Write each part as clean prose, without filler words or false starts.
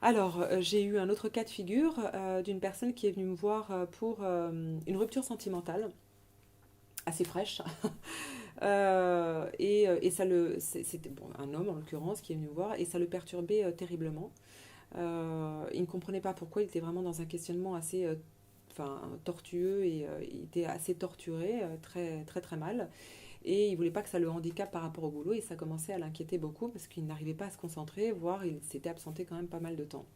Alors, j'ai eu un autre cas de figure d'une personne qui est venue me voir pour une rupture sentimentale assez fraîche. Et ça c'était bon, un homme en l'occurrence qui est venu me voir et ça le perturbait terriblement. Il ne comprenait pas pourquoi, il était vraiment dans un questionnement assez enfin, tortueux et il était assez torturé, très très très mal. Et il voulait pas que ça le handicape par rapport au boulot et ça commençait à l'inquiéter beaucoup parce qu'il n'arrivait pas à se concentrer, voire il s'était absenté quand même pas mal de temps.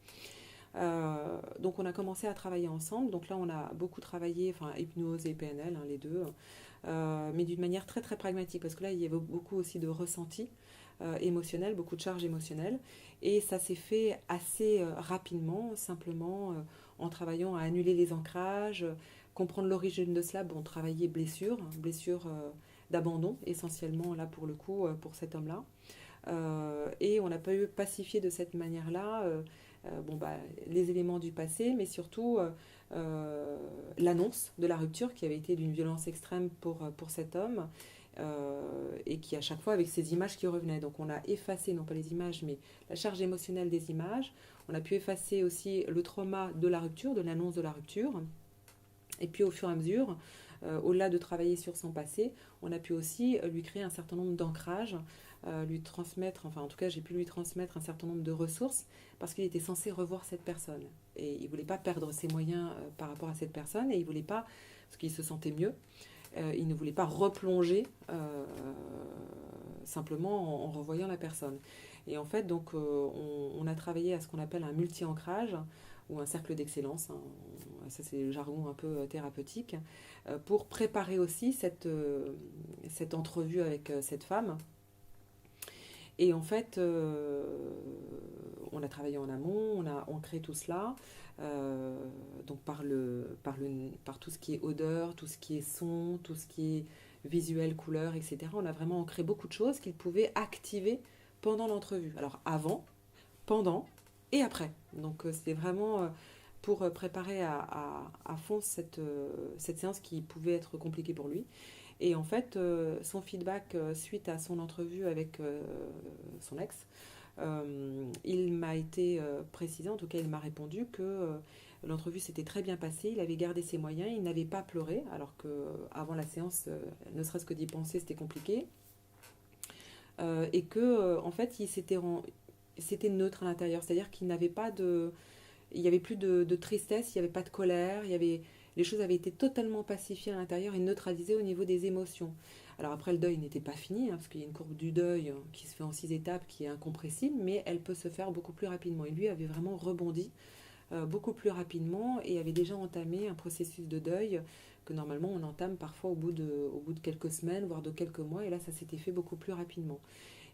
Donc on a commencé à travailler ensemble. Donc là on a beaucoup travaillé, enfin hypnose et PNL, hein, les deux, mais d'une manière très très pragmatique parce que là il y avait beaucoup aussi de ressenti émotionnel, beaucoup de charges émotionnelles. Et ça s'est fait assez rapidement, simplement en travaillant à annuler les ancrages, comprendre l'origine de cela. Bon, travailler blessure, blessure d'abandon essentiellement là pour le coup pour cet homme-là. Et on a pas eu pacifier de cette manière-là bon, bah, les éléments du passé, mais surtout l'annonce de la rupture qui avait été d'une violence extrême pour cet homme et qui à chaque fois avec ces images qui revenaient. Donc on a effacé, non pas les images, mais la charge émotionnelle des images. On a pu effacer aussi le trauma de la rupture, de l'annonce de la rupture. Et puis au fur et à mesure, au-delà de travailler sur son passé, on a pu aussi lui créer un certain nombre d'ancrages, lui transmettre, enfin en tout cas j'ai pu lui transmettre un certain nombre de ressources parce qu'il était censé revoir cette personne. Et il ne voulait pas perdre ses moyens par rapport à cette personne et il ne voulait pas, parce qu'il se sentait mieux, il ne voulait pas replonger simplement en revoyant la personne. Et en fait, donc, on a travaillé à ce qu'on appelle un multi-ancrage ou un cercle d'excellence, hein, ça c'est le jargon un peu thérapeutique, pour préparer aussi cette entrevue avec cette femme. Et en fait, on a travaillé en amont, on a ancré tout cela, donc par tout ce qui est odeur, tout ce qui est son, tout ce qui est visuel, couleur, etc. On a vraiment ancré beaucoup de choses qu'il pouvait activer pendant l'entrevue. Alors avant, pendant et après. Donc c'était vraiment pour préparer à fond cette séance qui pouvait être compliquée pour lui. Et en fait, son feedback suite à son entrevue avec son ex, il m'a été précisé, en tout cas il m'a répondu que l'entrevue s'était très bien passée, il avait gardé ses moyens, il n'avait pas pleuré, alors que avant la séance, ne serait-ce que d'y penser, c'était compliqué. Et que en fait, c'était neutre à l'intérieur, c'est-à-dire qu'il n'avait pas de, il n'y avait plus de tristesse, il n'y avait pas de colère, les choses avaient été totalement pacifiées à l'intérieur et neutralisées au niveau des émotions. Alors après, le deuil n'était pas fini, hein, parce qu'il y a une courbe du deuil qui se fait en 6 étapes, qui est incompressible, mais elle peut se faire beaucoup plus rapidement. Et lui avait vraiment rebondi beaucoup plus rapidement et avait déjà entamé un processus de deuil que normalement on entame parfois au bout de quelques semaines, voire de quelques mois, et là ça s'était fait beaucoup plus rapidement.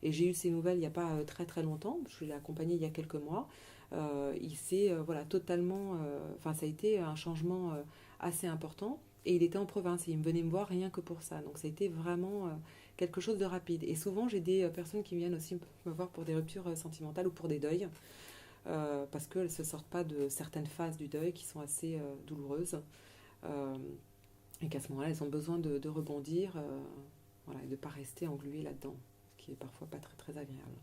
Et j'ai eu ces nouvelles il n'y a pas très très longtemps, je l'ai accompagné il y a quelques mois. Il s'est voilà, totalement. Enfin, ça a été un changement assez important. Et il était en province et il venait me voir rien que pour ça. Donc ça a été vraiment quelque chose de rapide. Et souvent, j'ai des personnes qui viennent aussi me voir pour des ruptures sentimentales ou pour des deuils, parce qu'elles ne se sortent pas de certaines phases du deuil qui sont assez douloureuses. Euh, et qu'à ce moment-là, elles ont besoin de rebondir voilà, et de ne pas rester engluées là-dedans, ce qui est parfois pas très très agréable.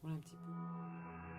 Voilà un petit peu.